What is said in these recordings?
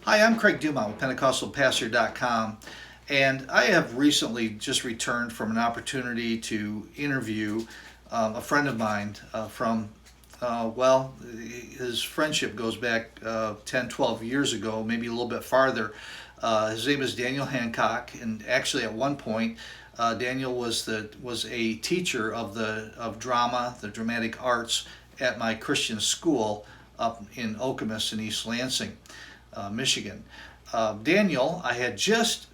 Hi, I'm Craig Dumont with PentecostalPastor.com, and I have recently just returned from an opportunity to interview a friend of mine his friendship goes back 10, 12 years ago, maybe a little bit farther. His name is Daniel Hancock, and actually at one point, Daniel was a teacher of drama, the dramatic arts, at my Christian school up in Okemos in East Lansing, Michigan. Daniel, I had just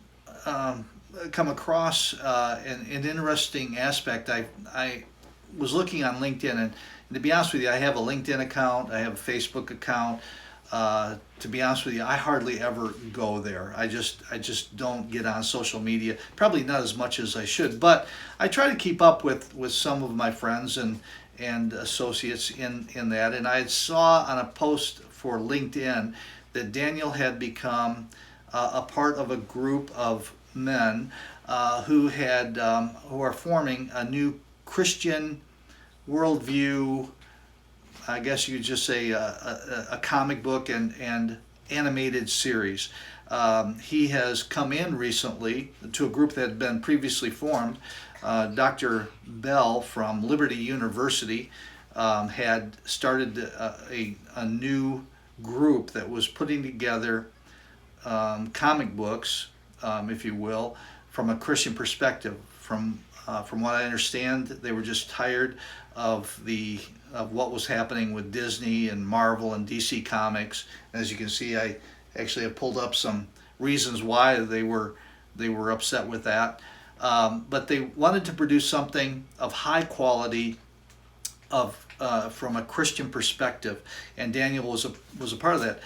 come across an interesting aspect. I was looking on LinkedIn, and to be honest with you, I have a LinkedIn account, I have a Facebook account. To be honest with you, I hardly ever go there. I just don't get on social media. Probably not as much as I should, but I try to keep up with some of my friends and associates in that. And I saw on a post for LinkedIn that Daniel had become a part of a group of men who are forming a new Christian worldview. I guess you could just say a comic book and animated series. He has come in recently to a group that had been previously formed. Dr. Bell from Liberty University had started a new group that was putting together comic books, if you will, from a Christian perspective. From what I understand, they were just tired of what was happening with Disney and Marvel and DC Comics. As you can see, I actually have pulled up some reasons why they were upset with that. But they wanted to produce something of high quality, from a Christian perspective, and Daniel was a part of that.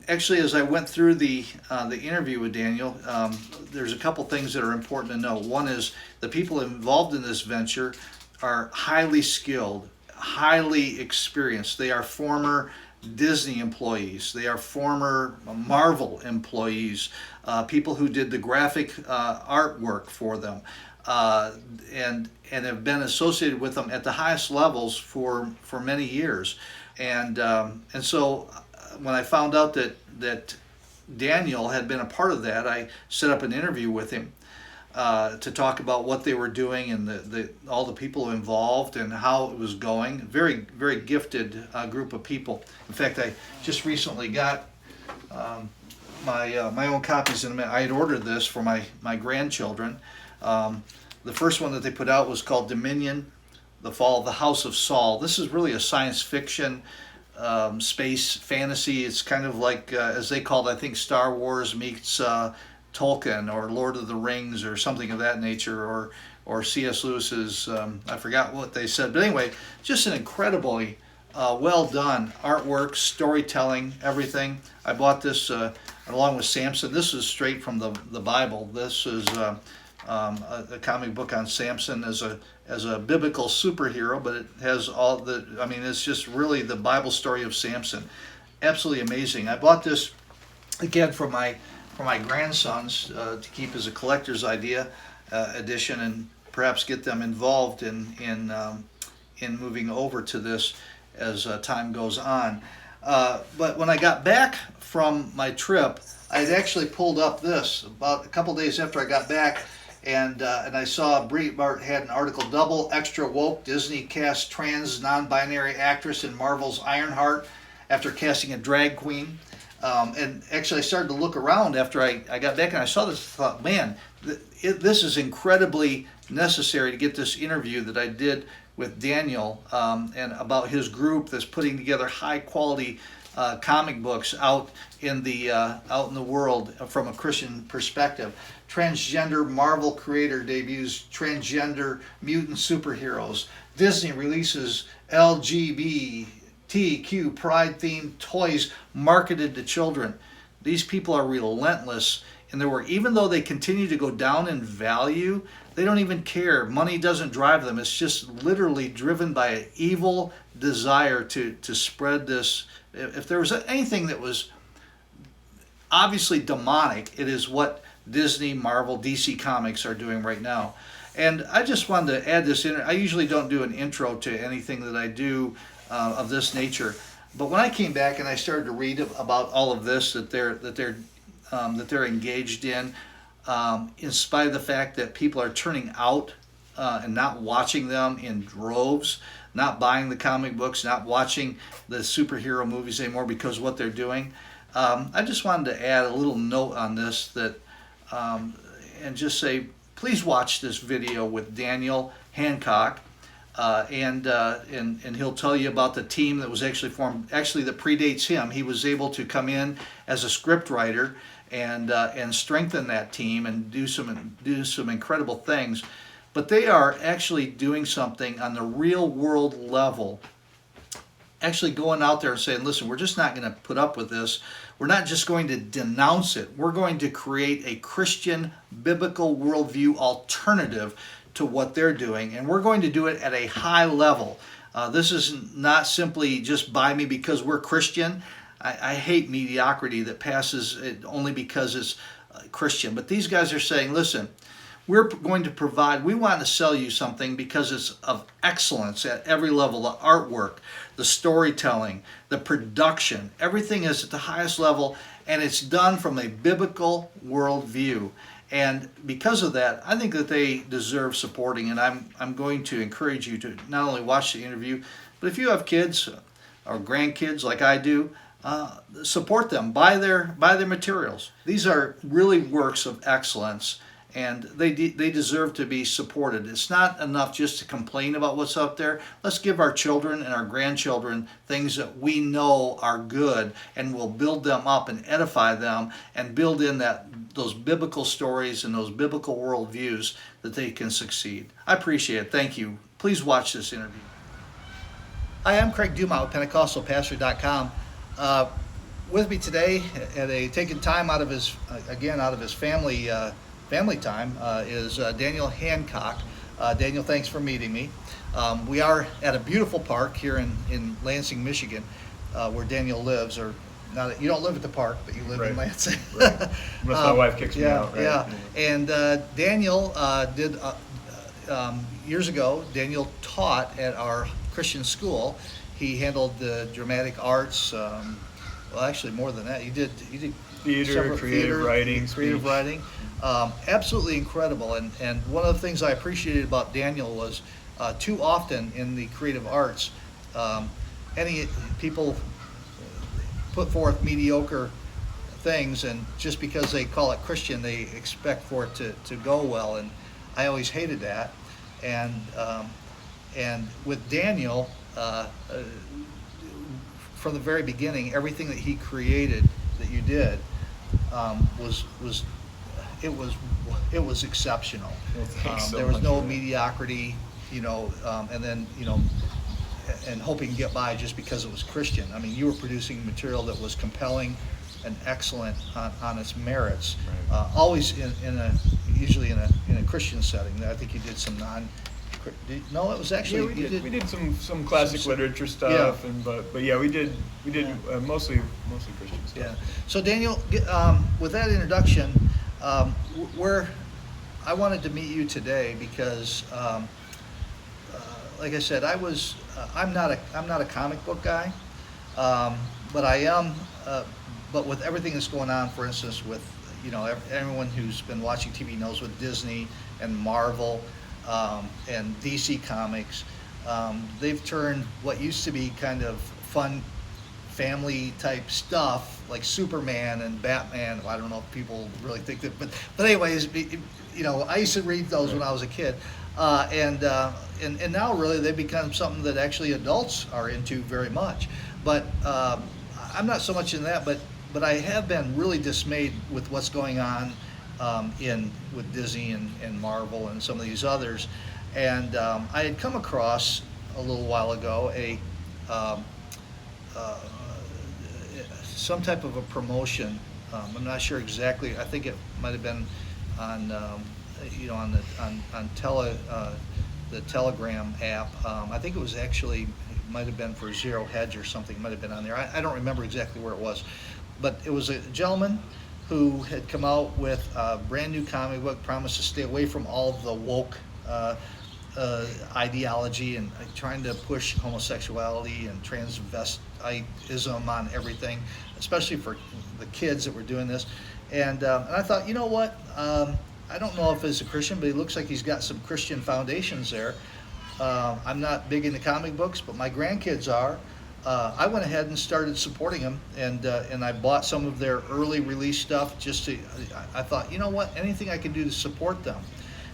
Actually, as I went through the interview with Daniel, there's a couple things that are important to know. One is the people involved in this venture are highly skilled, highly experienced. They are former Disney employees. They are former Marvel employees, people who did the graphic artwork for them, and have been associated with them at the highest levels for many years. And so when I found out that Daniel had been a part of that, I set up an interview with him to talk about what they were doing and all the people involved and how it was going. Very, very gifted group of people. In fact, I just recently got my own copies. I had ordered this for my grandchildren. The first one that they put out was called Dominion, The Fall of the House of Saul. This is really a science fiction space fantasy. It's kind of like, as they called, I think, Star Wars meets Tolkien or Lord of the Rings or something of that nature, or C.S. Lewis's, I forgot what they said. But anyway, just an incredibly well done artwork, storytelling, everything. I bought this along with Samson. This is straight from the Bible. This is a comic book on Samson as a biblical superhero, but it has it's just really the Bible story of Samson. Absolutely amazing. I bought this again for my grandsons to keep as a collector's edition, and perhaps get them involved in moving over to this as time goes on. But when I got back from my trip, I had actually pulled up this about a couple days after I got back. And I saw Breitbart had an article, Double Extra Woke, Disney cast trans non-binary actress in Marvel's Ironheart after casting a drag queen. And actually I started to look around after I got back, and I saw this and thought, man, this is incredibly necessary to get this interview that I did with Daniel and about his group that's putting together high quality comic books out in the world from a Christian perspective. Transgender Marvel creator debuts transgender mutant superheroes. Disney releases LGBTQ pride-themed toys marketed to children. These people are relentless in their work. Even though they continue to go down in value, they don't even care. Money doesn't drive them. It's just literally driven by an evil desire to spread this. If there was anything that was obviously demonic, it is what Disney, Marvel, DC Comics are doing right now. And I just wanted to add this in. I usually don't do an intro to anything that I do of this nature. But when I came back and I started to read about all of this that they're engaged in spite of the fact that people are turning out and not watching them in droves, not buying the comic books, not watching the superhero movies anymore because of what they're doing. I just wanted to add a little note on this and just say, please watch this video with Daniel Hancock, and he'll tell you about the team that was actually formed, actually that predates him. He was able to come in as a script writer and strengthen that team and do some incredible things. But they are actually doing something on the real world level, actually going out there and saying, listen, we're just not going to put up with this. We're not just going to denounce it. We're going to create a Christian biblical worldview alternative to what they're doing, and we're going to do it at a high level. This is not simply just buy me because we're Christian. I hate mediocrity that passes it only because it's Christian. But these guys are saying, listen, we're going to provide, we want to sell you something because it's of excellence at every level. The artwork, the storytelling, the production, everything is at the highest level, and it's done from a biblical worldview. And because of that, I think that they deserve supporting, and I'm going to encourage you to not only watch the interview, but if you have kids or grandkids like I do, support them, buy their materials. These are really works of excellence, and they deserve to be supported. It's not enough just to complain about what's up there. Let's give our children and our grandchildren things that we know are good, and will build them up and edify them and build in those biblical stories and those biblical worldviews that they can succeed. I appreciate it. Thank you. Please watch this interview. Hi, I'm Craig Dumont with PentecostalPastor.com. With me today, taking time out of his family time, is Daniel Hancock. Daniel, thanks for meeting me. We are at a beautiful park here in Lansing, Michigan, where Daniel lives. Or not, you don't live at the park, but you live in Lansing. Right. Unless my wife kicks me out. Right? Yeah. And Daniel did years ago. Daniel taught at our Christian school. He handled the dramatic arts. Well, actually, more than that, he did Theater, creative writing. Absolutely incredible. And one of the things I appreciated about Daniel was too often in the creative arts, people put forth mediocre things, and just because they call it Christian, they expect for it to go well. And I always hated that. And with Daniel, from the very beginning, everything that he created that you did was exceptional. There was no mediocrity, and hoping to get by just because it was Christian. I mean, you were producing material that was compelling and excellent on its merits. Right. Always usually in a Christian setting. I think you did some No, it was actually we did some classic literature stuff, yeah. But yeah, we did mostly Christian stuff. Yeah. So Daniel, with that introduction, where I wanted to meet you today because, like I said, I'm not a comic book guy, but I am. But with everything that's going on, for instance, with everyone who's been watching TV knows with Disney and Marvel. And DC Comics, they've turned what used to be kind of fun family type stuff like Superman and Batman. I don't know if people really think that, but anyways, I used to read those when I was a kid, and now really they've become something that actually adults are into very much. But I'm not so much in that, but I have been really dismayed with what's going on with Disney and Marvel and some of these others, and I had come across a little while ago some type of a promotion. I'm not sure exactly. I think it might have been on the Telegram app. I think it was actually might have been for Zero Hedge or something. It might have been on there. I don't remember exactly where it was, but it was a gentleman who had come out with a brand new comic book, promised to stay away from all of the woke ideology and trying to push homosexuality and ism on everything, especially for the kids that were doing this. And I thought, you know what? I don't know if he's a Christian, but he looks like he's got some Christian foundations there. I'm not big into comic books, but my grandkids are. I went ahead and started supporting them, and I bought some of their early release stuff. I thought, you know what? Anything I can do to support them.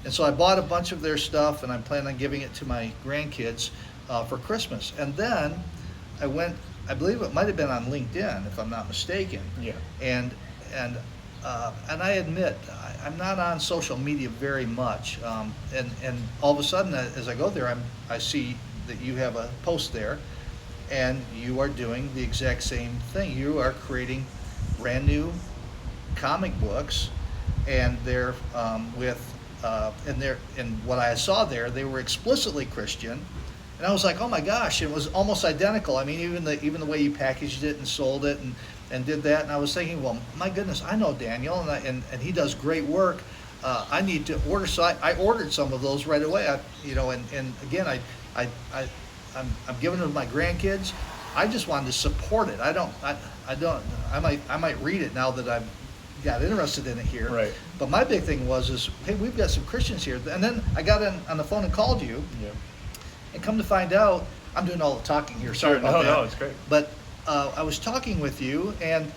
And so I bought a bunch of their stuff, and I'm planning on giving it to my grandkids for Christmas. And then I believe it might have been on LinkedIn, if I'm not mistaken. Yeah. And I admit, I'm not on social media very much. And all of a sudden, as I go there, I see that you have a post there, and you are doing the exact same thing. You are creating brand new comic books, and they're and what I saw there, they were explicitly Christian, and I was like, oh my gosh, it was almost identical. I mean, even the way you packaged it and sold it and did that, and I was thinking, well, my goodness, I know Daniel, and he does great work. I need to order, so I ordered some of those right away. And again, I'm giving them to my grandkids. I just wanted to support it. I might read it now that I've got interested in it here. Right. But my big thing is, hey, we've got some Christians here. And then I got on the phone and called you. Yeah. And come to find out, I'm doing all the talking here. Sorry about that. No, it's great. But I was talking with you, and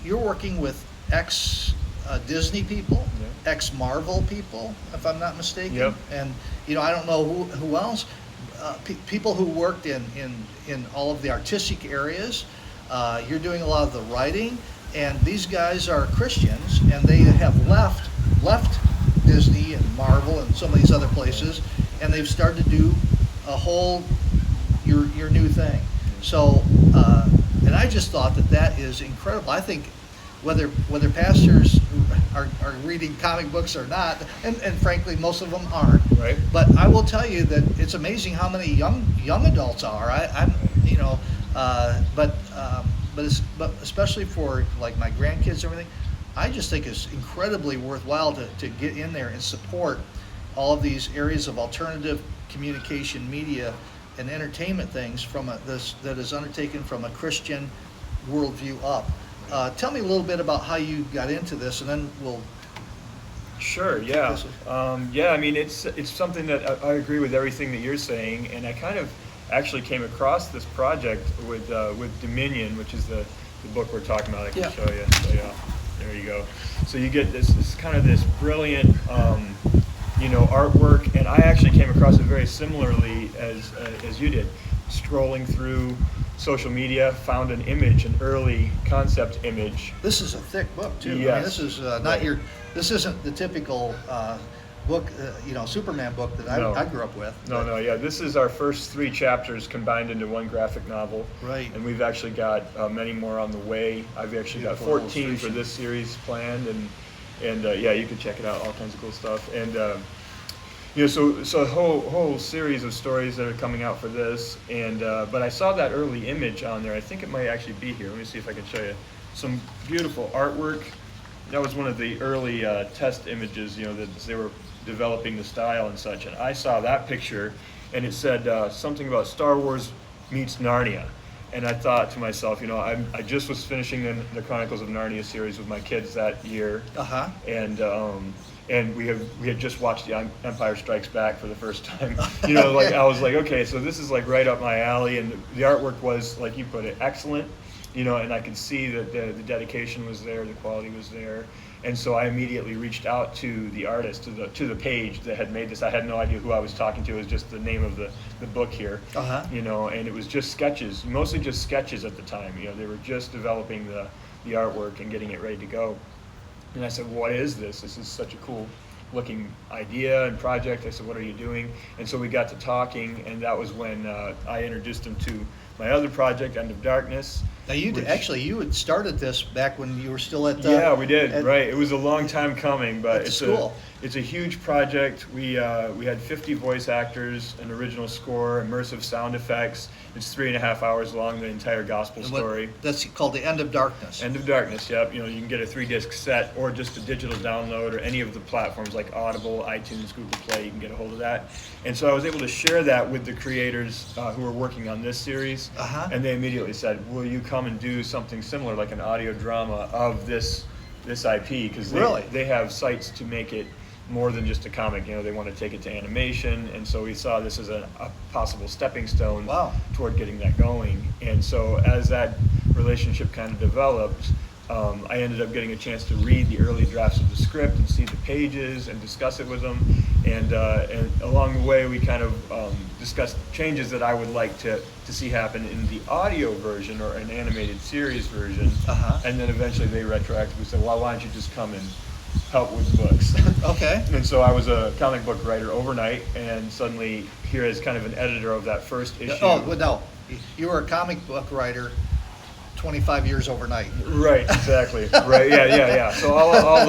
you're working with ex-Disney people, Yeah. ex-Marvel people, if I'm not mistaken. Yep. And I don't know who else. People who worked in all of the artistic areas. You're doing a lot of the writing, and these guys are Christians, and they have left Disney and Marvel and some of these other places, and they've started to do a whole your new thing. So, and I just thought that is incredible. I think whether pastors are reading comic books or not, and frankly most of them aren't. Right. But I will tell you that it's amazing how many young adults are. But especially for like my grandkids and everything, I just think it's incredibly worthwhile to get in there and support all of these areas of alternative communication, media, and entertainment things that is undertaken from a Christian worldview up. Tell me a little bit about how you got into this, and then we'll. Sure. Yeah. I mean, it's something that I agree with everything that you're saying, and I kind of actually came across this project with Dominion, which is the book we're talking about. I can show you. So, yeah, there you go. So you get this brilliant artwork, and I actually came across it very similarly as you did, strolling through social media, found an early concept image. This is a thick book too. Yes. I mean, this is This isn't the typical book, Superman book that I grew up with. No, yeah. This is our first 3 chapters combined into one graphic novel. Right. And we've actually got many more on the way. I've actually got 14 for this series planned, and you can check it out. All kinds of cool stuff. And so a whole series of stories that are coming out for this. And but I saw that early image on there. I think it might actually be here. Let me see if I can show you some beautiful artwork. That was one of the early test images, that they were developing the style and such. And I saw that picture, and it said something about Star Wars Meets Narnia. And I thought to myself, I just was finishing the Chronicles of Narnia series with my kids that year. Uh-huh. And we had just watched The Empire Strikes Back for the first time. I was like, okay, so this is like right up my alley. And the artwork was, like you put it, excellent. And I could see that the dedication was there, the quality was there, and so I immediately reached out to the artist, to the page that had made this. I had no idea who I was talking to. It was just the name of the book here, and it was just sketches, mostly just sketches at the time. They were just developing the artwork and getting it ready to go. And I said, what is this? This is such a cool looking idea and project. I said, what are you doing? And so we got to talking, and that was when I introduced him to my other project, End of Darkness. Now you had started this back when you were still at yeah, we did, right. It was a long time coming, but it's a huge project. We had 50 voice actors, an original score, immersive sound effects. It's 3.5 hours long, the entire gospel story. That's called The End of Darkness. End of Darkness, yep. You can get a 3-disc set or just a digital download, or any of the platforms like Audible, iTunes, Google Play. You can get a hold of that. And so I was able to share that with the creators who were working on this series, and they immediately said, "Will you come and do something similar, like an audio drama of this IP?" Because they have sites to make it more than just a comic. They want to take it to animation, and so we saw this as a possible stepping stone toward getting that going. And so as that relationship kind of developed, I ended up getting a chance to read the early drafts of the script and see the pages and discuss it with them. And along the way, we kind of discussed changes that I would like to see happen in the audio version or an animated series version. And then eventually they retroactively said, "Well, why don't you just come and help with the books?" Okay. And so I was a comic book writer overnight, and suddenly here as kind of an editor of that first issue. Oh, well, no. You were a comic book writer 25 years overnight. Right, exactly. Right, yeah. So all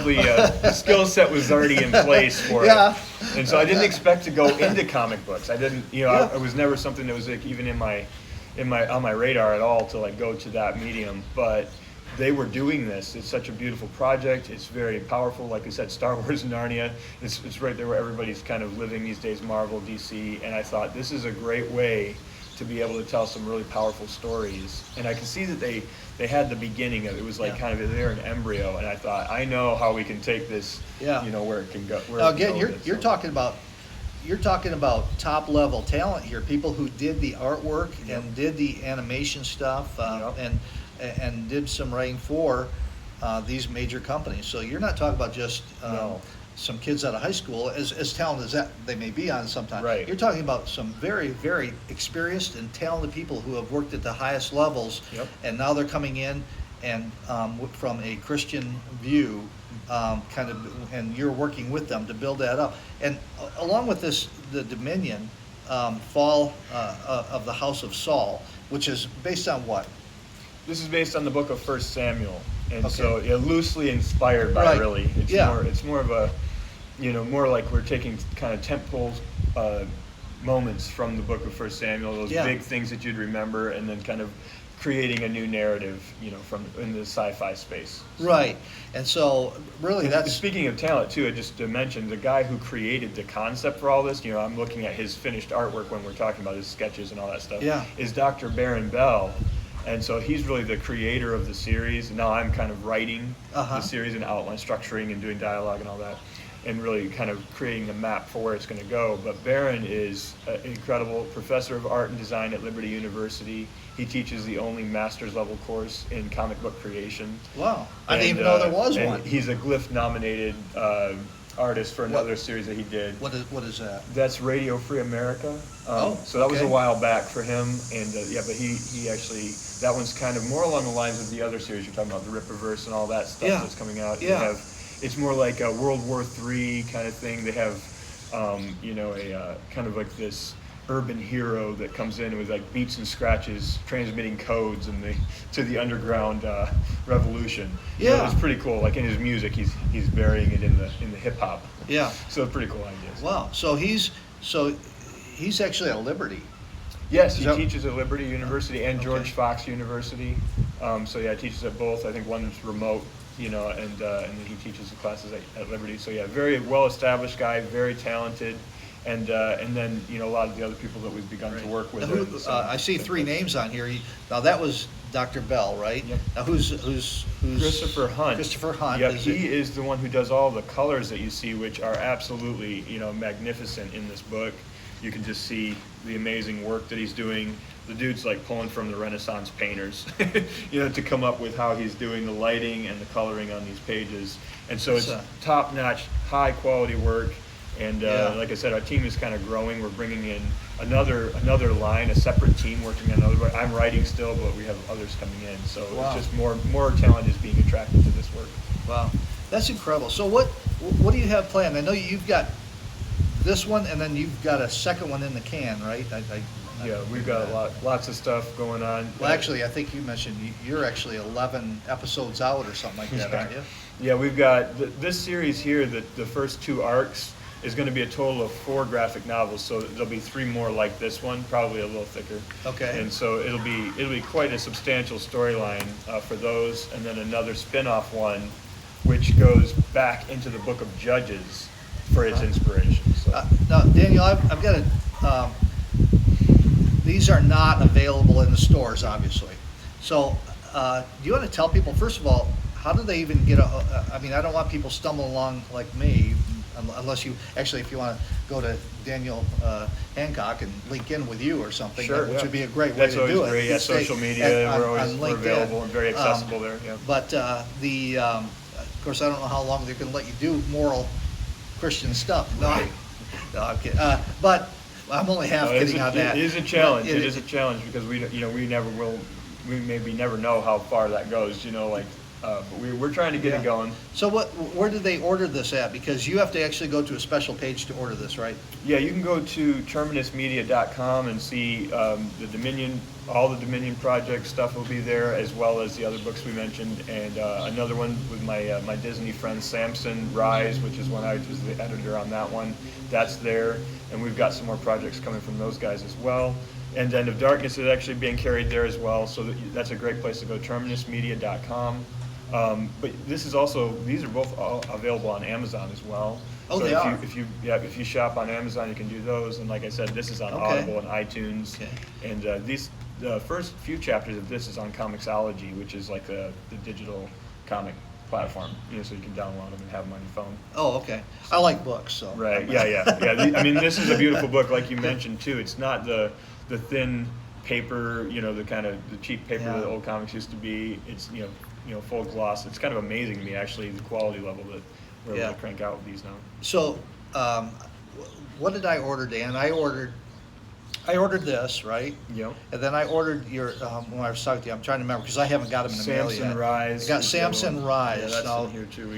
the skill set was already in place for it. And so I didn't expect to go into comic books. I didn't, I was never something that was like even on my radar at all to like go to that medium. But they were doing this. It's such a beautiful project. It's very powerful. Like I said, Starwars Narnia. It's right there where everybody's kind of living these days, Marvel, DC. And I thought this is a great way to be able to tell some really powerful stories. And I can see that they had the beginning of it. It was like kind of they're an embryo. And I thought, I know how we can take this, where it can go. Now again, you're talking about top level talent here. People who did the artwork and did the animation stuff, and did some writing for these major companies. So you're not talking about just some kids out of high school, as talented as that they may be on sometimes. Right. You're talking about some very, very experienced and talented people who have worked at the highest levels, and now they're coming in and from a Christian view, and you're working with them to build that up. And along with this, the Dominion fall of the House of Saul, which is based on what? This is based on the book of 1 Samuel, and so loosely inspired by really. It's more of a, more like we're taking kind of tentpole moments from the book of 1 Samuel, those big things that you'd remember, and then kind of creating a new narrative, from in the sci-fi space. Right, and so really that's... Speaking of talent too, just to mention, the guy who created the concept for all this, I'm looking at his finished artwork when we're talking about his sketches and all that stuff, is Dr. Baron Bell. And so he's really the creator of the series. Now I'm kind of writing the series and outline, structuring and doing dialogue and all that, and really kind of creating the map for where it's going to go. But Baron is an incredible professor of art and design at Liberty University. He teaches the only master's level course in comic book creation. Wow. I didn't even know there was one. He's a Glyph nominated artist for another series that he did. What is that? That's Radio Free America. So that was a while back for him, and but he actually, that one's kind of more along the lines of the other series you're talking about, the Rippaverse and all that stuff that's coming out. It's more like a World War III kind of thing. They have, a kind of like this urban hero that comes in with like beats and scratches, transmitting codes to the underground revolution. It's pretty cool. Like in his music, he's burying it in the hip hop. So pretty cool ideas. Wow. So he's actually at Liberty. Yes, he teaches at Liberty University and George Fox University. Teaches at both. I think one's remote, and then he teaches the classes at Liberty. So very well established guy, very talented. And then a lot of the other people that we've begun to work with. I see 3 names on here. Now that was Dr. Bell, right? Yep. Now who's Christopher Hunt? Christopher Hunt. Yep. He is the one who does all the colors that you see, which are absolutely magnificent in this book. You can just see the amazing work that he's doing. The dude's like pulling from the Renaissance painters, to come up with how he's doing the lighting and the coloring on these pages. And so it's top-notch, high-quality work. And like I said, our team is kind of growing. We're bringing in another line, a separate team working on another. I'm writing still, but we have others coming in. So it's just more talent is being attracted to this work. Wow, that's incredible. So what do you have planned? I know you've got this one, and then you've got a second one in the can, right? Yeah, we've got lots of stuff going on. Well, actually, I think you mentioned you're actually 11 episodes out or something like that, aren't you? Yeah, we've got this series here. The first 2 arcs is going to be a total of 4 graphic novels. So there'll be 3 more like this one, probably a little thicker. Okay. And so it'll be quite a substantial storyline for those, and then another spin-off one, which goes back into the Book of Judges for its inspiration. So. Now, Daniel, I've got a. These are not available in the stores, obviously. So, do you want to tell people, first of all, how do they even get I mean, I don't want people stumbling along like me, unless you, actually, if you want to go to Daniel Hancock and link in with you or something, Sure, which yeah. would be a great way That's to do it. always great. Yeah, social media, we're available and very accessible there. Yeah. But of course, I don't know how long they're going to let you do moral Christian stuff. No, Right. no, I'm kidding. But I'm only half kidding on that. It is a challenge. It is a challenge because we maybe never know how far that goes. But we're trying to get it going. So where did they order this at? Because you have to actually go to a special page to order this, right? Yeah, you can go to TerminusMedia.com and see the Dominion, all the Dominion project stuff will be there, as well as the other books we mentioned, and another one with my Disney friend Samson Rise, which is when I was the editor on that one. That's there, and we've got some more projects coming from those guys as well. And End of Darkness is actually being carried there as well, so that's a great place to go, TerminusMedia.com. But these are both all available on Amazon as well. Oh, so they are? if you shop on Amazon, you can do those. And like I said, this is on Audible and iTunes. Okay. And the first few chapters of this is on Comixology, which is like the digital comic platform. So you can download them and have them on your phone. Oh, okay. I like books, so. Right. Yeah. I mean, this is a beautiful book, like you mentioned too. It's not the thin paper, the kind of the cheap paper that old comics used to be. It's full gloss. It's kind of amazing to me, actually, the quality level that we're able to crank out with these now. So, what did I order, Dan? I ordered this, right? Yep. And then I ordered your, when I was talking to you, I'm trying to remember, because I haven't got them in the mail yet. Samson Rise. I got Samson Rise. Yeah, that's in here too.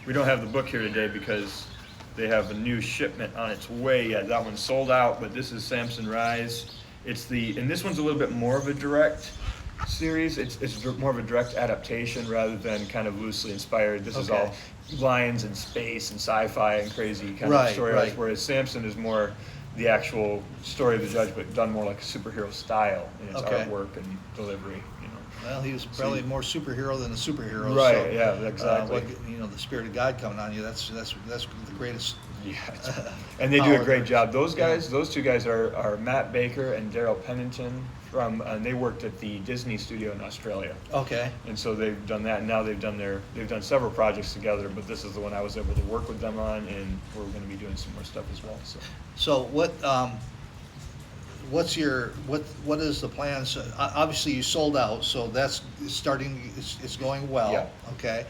We don't have the book here today because they have a new shipment on its way yet. That one's sold out, but this is Samson Rise. And this one's a little bit more of a direct series. It's more of a direct adaptation rather than kind of loosely inspired. This is all lions and space and sci-fi and crazy kind of storylines, right. whereas Samson is more the actual story of the judge, but done more like a superhero style in its artwork and delivery. Well, he was probably more superhero than a superhero. Right? So, yeah, exactly. The Spirit of God coming on you. That's the greatest. Yeah, and they do a great job. Those guys, those 2 guys are Matt Baker and Daryl Pennington and they worked at the Disney studio in Australia. Okay. And so they've done that, and now they've done several projects together, but this is the one I was able to work with them on, and we're going to be doing some more stuff as well. So what is the plan? So, obviously you sold out, so that's starting. It's going well. Yeah. Okay.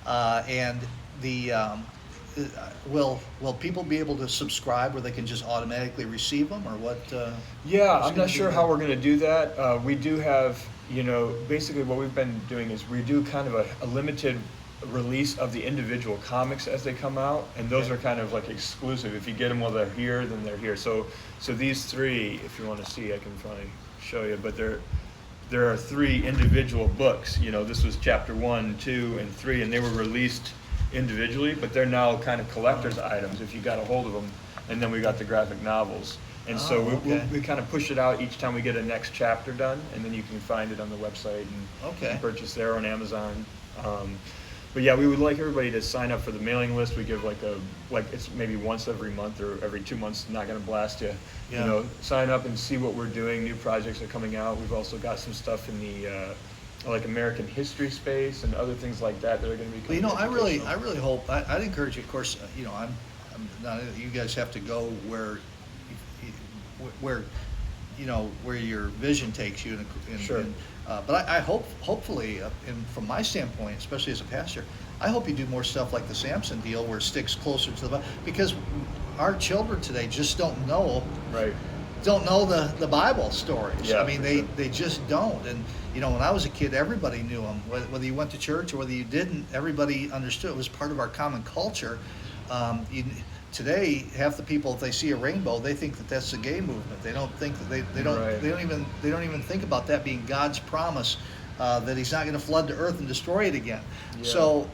And will people be able to subscribe where they can just automatically receive them, or what? Yeah, I'm not sure how we're going to do that. We do have, basically what we've been doing is we do kind of a limited release of the individual comics as they come out, and those are kind of like exclusive. If you get them while they're here, then they're here. So these 3, if you want to see, I can probably show you, but there are 3 individual books. This was chapter 1, 2, and 3, and they were released individually, but they're now kind of collector's items if you got a hold of them. And then we got the graphic novels, and so we kind of push it out each time we get a next chapter done, and then you can find it on the website and purchase there on Amazon. But yeah, we would like everybody to sign up for the mailing list. We give like it's maybe once every month or every 2 months. Not going to blast you. Sign up and see what we're doing. New projects are coming out. We've also got some stuff in the like American history space and other things like that are going to be coming. Well, I really hope. I'd encourage you. Of course, I'm not. You guys have to go where your vision takes you. Sure. But I hopefully, and from my standpoint, especially as a pastor, I hope you do more stuff like the Samson deal, where it sticks closer to the Bible, because our children today just don't know. Right. Don't know the Bible stories. Yeah, I mean, they just don't. And when I was a kid, everybody knew them. Whether you went to church or whether you didn't, everybody understood. It was part of our common culture. today, half the people, if they see a rainbow, they think that that's the gay movement. They don't think that they don't Right. they don't even think about that being God's promise, that He's not going to flood the earth and destroy it again. Yeah. So,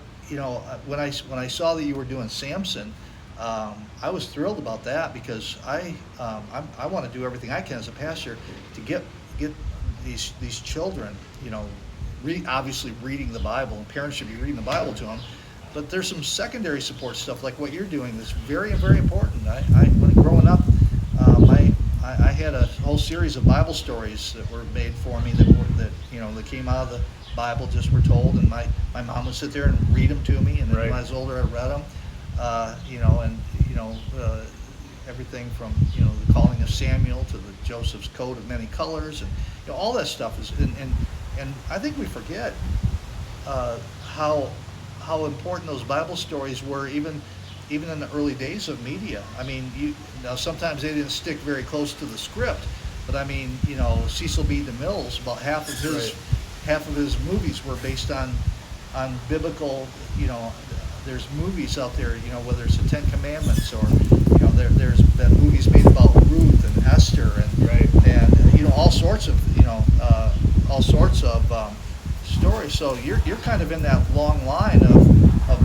when I saw that you were doing Samson, I was thrilled about that, because I want to do everything I can as a pastor to get these children, obviously reading the Bible, and parents should be reading the Bible to them. But there's some secondary support stuff like what you're doing that's very, very important. When growing up, I had a whole series of Bible stories that were made for me that came out of the Bible, just were told, and my mom would sit there and read them to me, and then Right. when I was older, I read them. Everything from the calling of Samuel to the Joseph's coat of many colors, and all that stuff is, and I think we forget how important those Bible stories were, even in the early days of media. I mean, sometimes they didn't stick very close to the script, but I mean, Cecil B. DeMille's, about half of his movies were based on biblical. There's movies out there, whether it's the Ten Commandments, or there's been movies made about Ruth and Esther, and Right. and all sorts of stories. So you're kind of in that long line of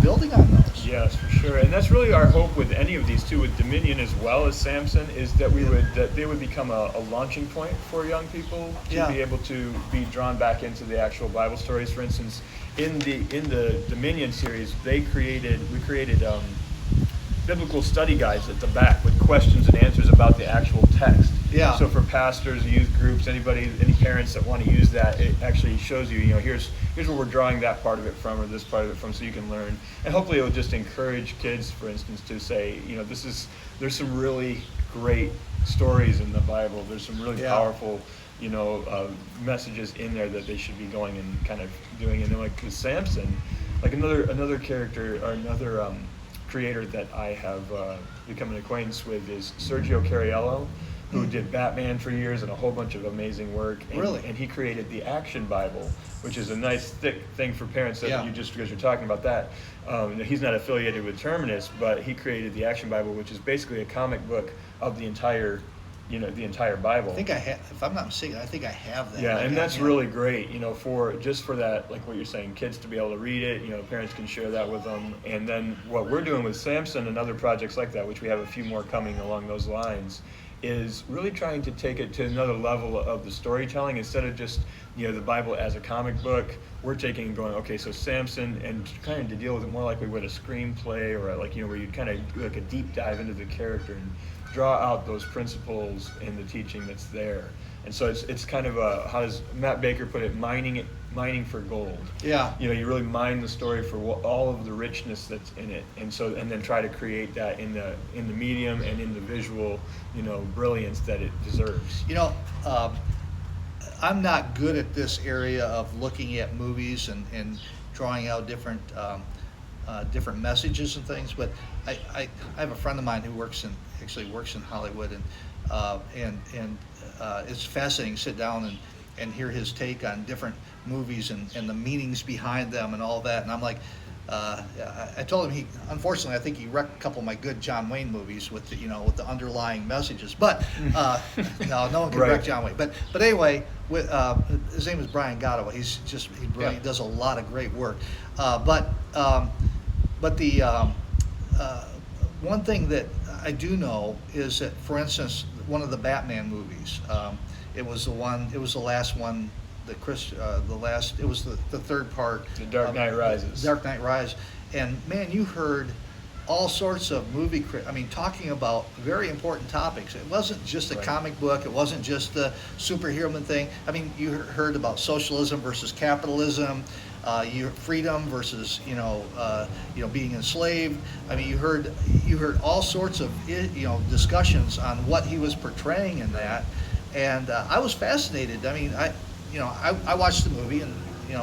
building on those. Yes, for sure. And that's really our hope with any of these two, with Dominion as well as Samson, is that they would become a launching point for young people to Yeah. be able to be drawn back into the actual Bible stories. For instance, in the Dominion series, we created biblical study guides at the back with questions and answers about the actual text. Yeah. So for pastors, youth groups, any parents that want to use that, it actually shows you, here's where we're drawing that part of it from, or this part of it from, so you can learn. And hopefully it will just encourage kids, for instance, to say, there's some really great stories in the Bible. There's some really Yeah. powerful, messages in there that they should be going and kind of doing. And then like with Samson, like another character, or another creator that I have become an acquaintance with is Sergio Cariello, who did Batman for years and a whole bunch of amazing work. And, Really? And he created the Action Bible, which is a nice thick thing for parents that Yeah. because you're talking about that. He's not affiliated with Terminus, but he created the Action Bible, which is basically a comic book of the entire Bible. I think if I'm not mistaken, I think I have that. Yeah, and that's really great, for that, like what you're saying, kids to be able to read it, parents can share that with them. And then what we're doing with Samson and other projects like that, which we have a few more coming along those lines, is really trying to take it to another level of the storytelling. Instead of just, the Bible as a comic book, we're taking and going, okay, so Samson, and kind of to deal with it more like we would a screenplay, or where you'd kind of do like a deep dive into the character and draw out those principles in the teaching that's there. And so it's kind of how does Matt Baker put it, mining for gold. Yeah. You really mine the story for all of the richness that's in it, and then try to create that in the medium and in the visual, brilliance that it deserves. I'm not good at this area of looking at movies and drawing out different messages and things, but I have a friend of mine who works in Hollywood, and it's fascinating to sit down and hear his take on different movies and the meanings behind them and all that. And I'm like, I told him unfortunately, I think he wrecked a couple of my good John Wayne movies with the underlying messages. But no one can Right. wreck John Wayne. But anyway, his name is Brian Gottaway. He's brilliant. Yeah. He does a lot of great work. But the one thing that I do know is that, for instance, one of the Batman movies, it was the last one. It was the third part. The Dark Knight Rises. Dark Knight Rises, and man, you heard all sorts of talking about very important topics. It wasn't just a Right. comic book. It wasn't just the superhero thing. You heard about socialism versus capitalism, freedom versus being enslaved. You heard all sorts of discussions on what he was portraying in that, and I was fascinated. I watched the movie, and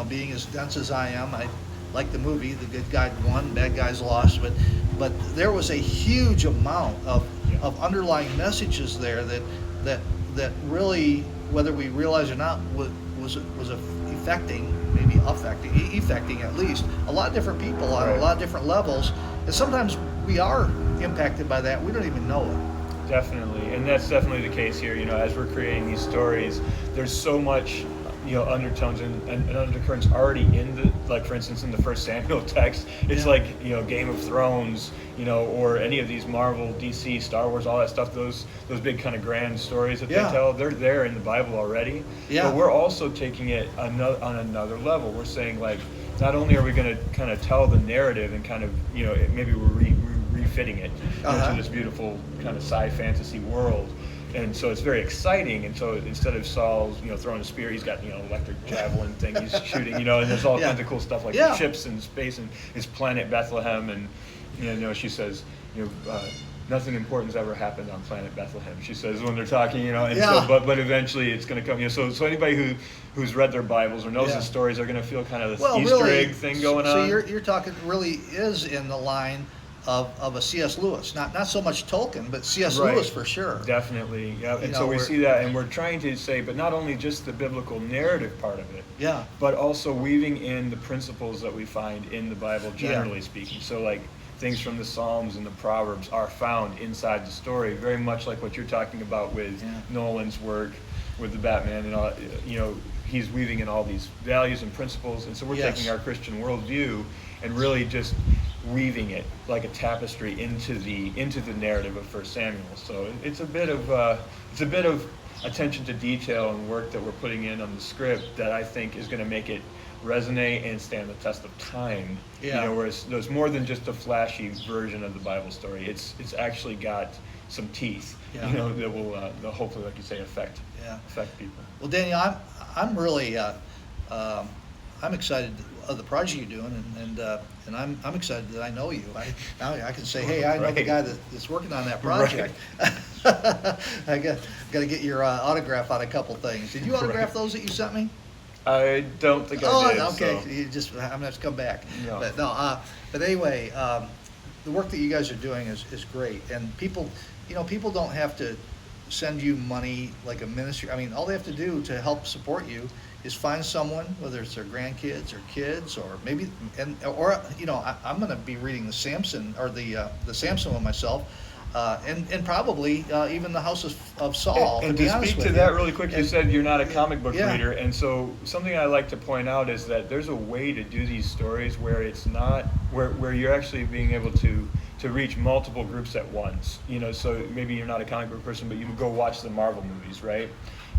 being as dense as I am, I like the movie. The good guy won, bad guys lost, but there was a huge amount of underlying messages there that really, whether we realize it or not, was affecting at least a lot of different people on Right. a lot of different levels. And sometimes we are impacted by that. We don't even know it. Definitely, and that's definitely the case here. As we're creating these stories, there's so much, undertones and undercurrents already in the, like for instance in the First Samuel text. It's like Game of Thrones, or any of these Marvel, DC, Star Wars, all that stuff. Those big kind of grand stories that they tell, they're there in the Bible already. Yeah. But we're also taking it on another level. We're saying like, not only are we going to kind of tell the narrative and kind of maybe we're refitting it into this beautiful kind of sci-fantasy world. And so it's very exciting. And so instead of Saul, throwing a spear, he's got, electric javelin thing he's shooting, and there's all kinds of cool stuff like ships and space and his planet Bethlehem. And, she says, nothing important has ever happened on planet Bethlehem, she says when they're talking, so, but eventually it's going to come, so anybody who's read their Bibles or knows the stories are going to feel kind of this Easter egg thing going on. So you're talking really is in the line of a C.S. Lewis, not so much Tolkien, but C.S. Lewis for sure. Definitely, yeah. And so we see that, and we're trying to say, but not only just the biblical narrative part of it, but also weaving in the principles that we find in the Bible, generally speaking. So like things from the Psalms and the Proverbs are found inside the story, very much like what you're talking about with Nolan's work with the Batman and all. He's weaving in all these values and principles, and so we're taking our Christian worldview and really just weaving it like a tapestry into the narrative of First Samuel. So it's a bit of attention to detail and work that we're putting in on the script that I think is going to make it resonate and stand the test of time. Whereas there's more than just a flashy version of the Bible story. It's actually got some teeth. That will hopefully, like you say, affect people. Well, Daniel, I'm really I'm excited of the project you're doing, and I'm excited that I know you. Now I can say, hey, I know the guy that's working on that project. I got to get your autograph on a couple things. Did you autograph those that you sent me? I don't think I did. Okay. So. I'm gonna have to come back. No. But anyway, the work that you guys are doing is great, and people don't have to send you money like a ministry. I mean, all they have to do to help support you is find someone, whether it's their grandkids or kids, or maybe, I'm going to be reading the Samson or the Samson one myself, and probably even the House of Saul. And to speak to that really quick, you said you're not a comic book reader, and so something I like to point out is that there's a way to do these stories where it's not where you're actually being able to reach multiple groups at once. So maybe you're not a comic book person, but you can go watch the Marvel movies, right?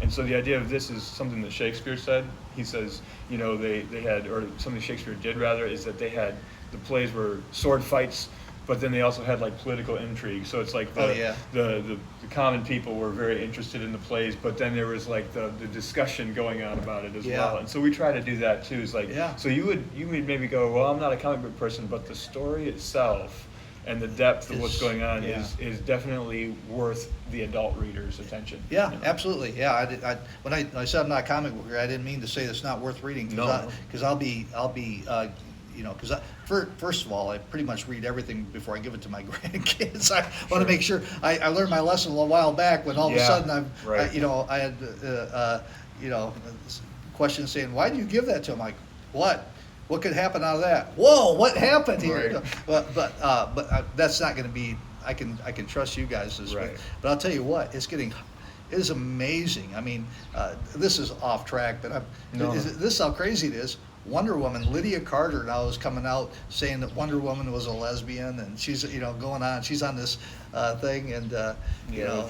And so the idea of this is something that Shakespeare said. He says, they had, or something Shakespeare did rather, is that they had, the plays were sword fights, but then they also had like political intrigue. So it's like the common people were very interested in the plays, but then there was like the discussion going on about it as well. And so we try to do that too. Is like, so you would maybe go, well, I'm not a comic book person, but the story itself and the depth of what's going on is definitely worth the adult reader's attention. Absolutely. When I said I'm not a comic book reader, I didn't mean to say it's not worth reading, because I'll be because first of all, I pretty much read everything before I give it to my grandkids. I want to make sure I learned my lesson a while back when all of a sudden I had questions saying, why do you give that to them? Like, what could happen out of that? Whoa, what happened here? But that's not going to be. I can trust you guys this way. But I'll tell you what, it is amazing. I mean, this is off track, but this is how crazy it is. Wonder Woman, Lydia Carter now is coming out saying that Wonder Woman was a lesbian, and she's going on. She's on this thing, and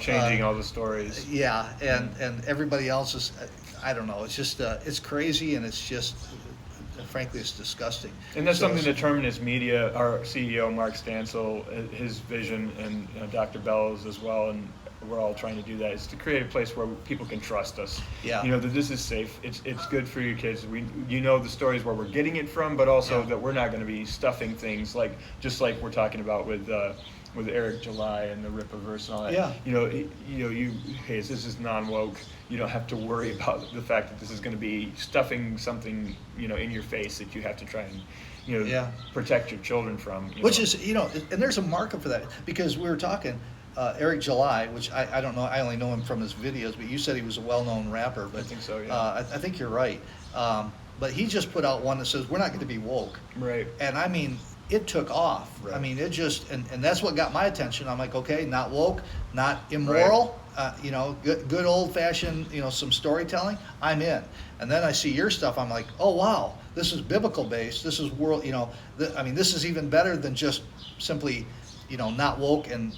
changing all the stories. And everybody else is. I don't know. It's just it's crazy, and it's just. Frankly, it's disgusting. And that's something that Terminus Media, our CEO Mark Stansel, his vision, and Dr. Bellows as well, and we're all trying to do that, is to create a place where people can trust us. That this is safe. It's good for your kids. The stories where we're getting it from, but also that we're not going to be stuffing things just like we're talking about with Eric July and the Rippaverse and all that. This is non-woke. You don't have to worry about the fact that this is going to be stuffing something, in your face that you have to try and, protect your children from. Which is, and there's a market for that, because we were talking, Eric July, which I don't know, I only know him from his videos, but you said he was a well-known rapper. But I think so, I think you're right. But he just put out one that says, we're not going to be woke. Right. And I mean, it took off. Right. I mean, it just, and that's what got my attention. I'm like, okay, not woke, not immoral, you know, good old fashioned, you know, some storytelling. I'm in. And then I see your stuff. I'm like, oh wow, this is biblical based. This is world, you know, I mean, this is even better than just simply, you know, not woke and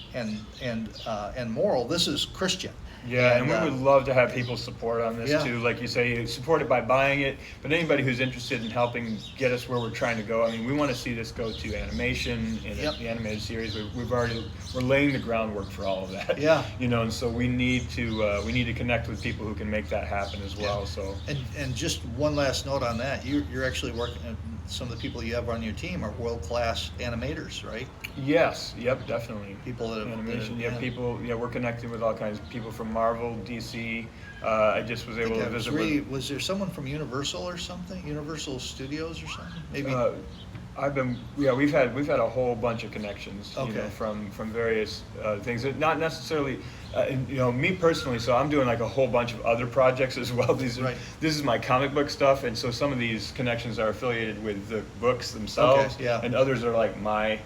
moral. This is Christian. Yeah, and we would love to have people support on this Yeah. too. Like you say, you support it by buying it, but anybody who's interested in helping get us where we're trying to go, I mean, we want to see this go to animation and Yep. the animated series. We're laying the groundwork for all of that. Yeah. You know, and so we need to connect with people who can make that happen as well. Yeah. So. And just one last note on that, you're actually working. Some of the people you have on your team are world-class animators, right? Yes. Yep. Definitely. People that have animation. that have- Yeah. People. Yeah. We're connecting with all kinds of people from Marvel, DC. I just was able to visit with. Was there someone from Universal or something? Universal Studios or something? Maybe. We've had a whole bunch of connections, you know, Okay. from various things. Not necessarily, you know, me personally. So I'm doing like a whole bunch of other projects as well. Right. This is my comic book stuff, and so some of these connections are affiliated with the books themselves, Okay, yeah. and others are like my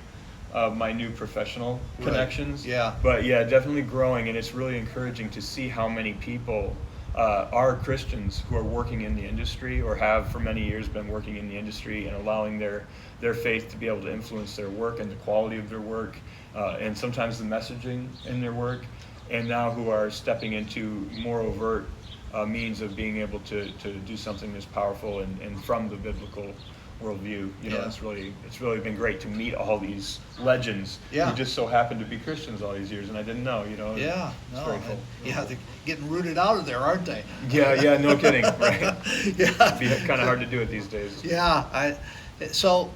new professional Right, connections. yeah. But yeah, definitely growing, and it's really encouraging to see how many people are Christians who are working in the industry or have for many years been working in the industry and allowing their faith to be able to influence their work and the quality of their work, and sometimes the messaging in their work, and now who are stepping into more overt means of being able to do something that's powerful and from the biblical worldview. You know, Yeah. it's really been great to meet all these legends Yeah. who just so happen to be Christians all these years, and I didn't know. You know, Yeah, it's no, very cool. yeah, they're getting rooted out of there, aren't they? Yeah, no kidding, right? Yeah, It'd be kind of hard to do it these days. yeah. So,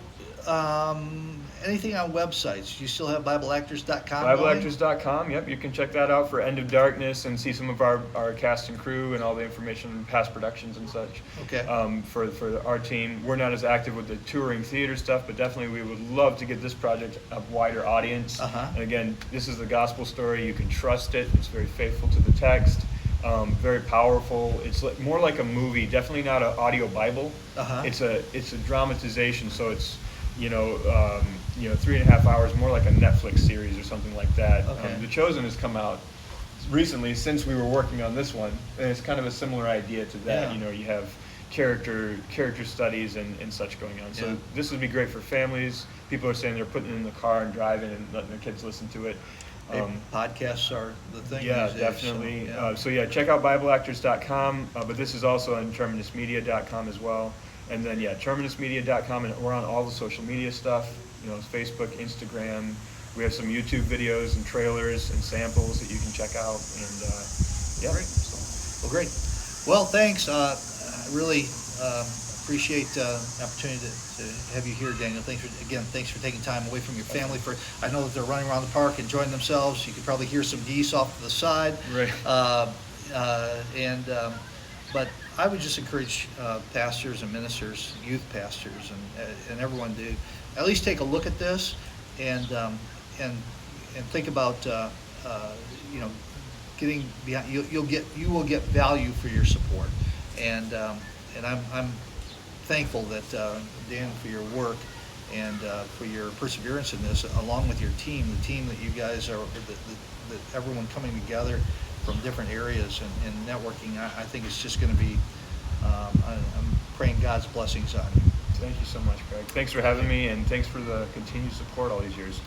anything on websites? You still have BibleActors.com? BibleActors.com, yep, you can check that out for End of Darkness and see some of our cast and crew and all the information, past productions and such. Okay. For our team. We're not as active with the touring theater stuff, but definitely we would love to get this project a wider audience. Uh-huh. And again, this is the gospel story. You can trust it. It's very faithful to the text. Very powerful. It's more like a movie, definitely not an audio Bible. Uh-huh. It's a dramatization, so it's 3.5 hours, more like a Netflix series or something like that. Okay. The Chosen has come out recently since we were working on this one, and it's kind of a similar idea to that. Yeah. You know, you have character studies and such going on. So Yeah. this would be great for families. People are saying they're putting it in the car and driving and letting their kids listen to it. Podcasts are the thing. Yeah, these days, definitely. so, yeah. Check out BibleActors.com, but this is also on TerminusMedia.com as well. And then, TerminusMedia.com, and we're on all the social media stuff, you know, Facebook, Instagram. We have some YouTube videos and trailers and samples that you can check out. And, Great. Well, great. Well, thanks. I really appreciate the opportunity to have you here, Daniel. Thanks for taking time away from your family. I know that they're running around the park enjoying themselves. You could probably hear some geese off to the side. Right. But I would just encourage pastors and ministers, youth pastors, and everyone to at least take a look at this and think about getting behind. You will get value for your support, and I'm thankful that Dan, for your work and for your perseverance in this, along with your team, the team that you guys are, that everyone coming together from different areas and networking. I think it's just going to be. I'm praying God's blessings on you. Thank you so much, Craig. Thanks for having me, and thanks for the continued support all these years.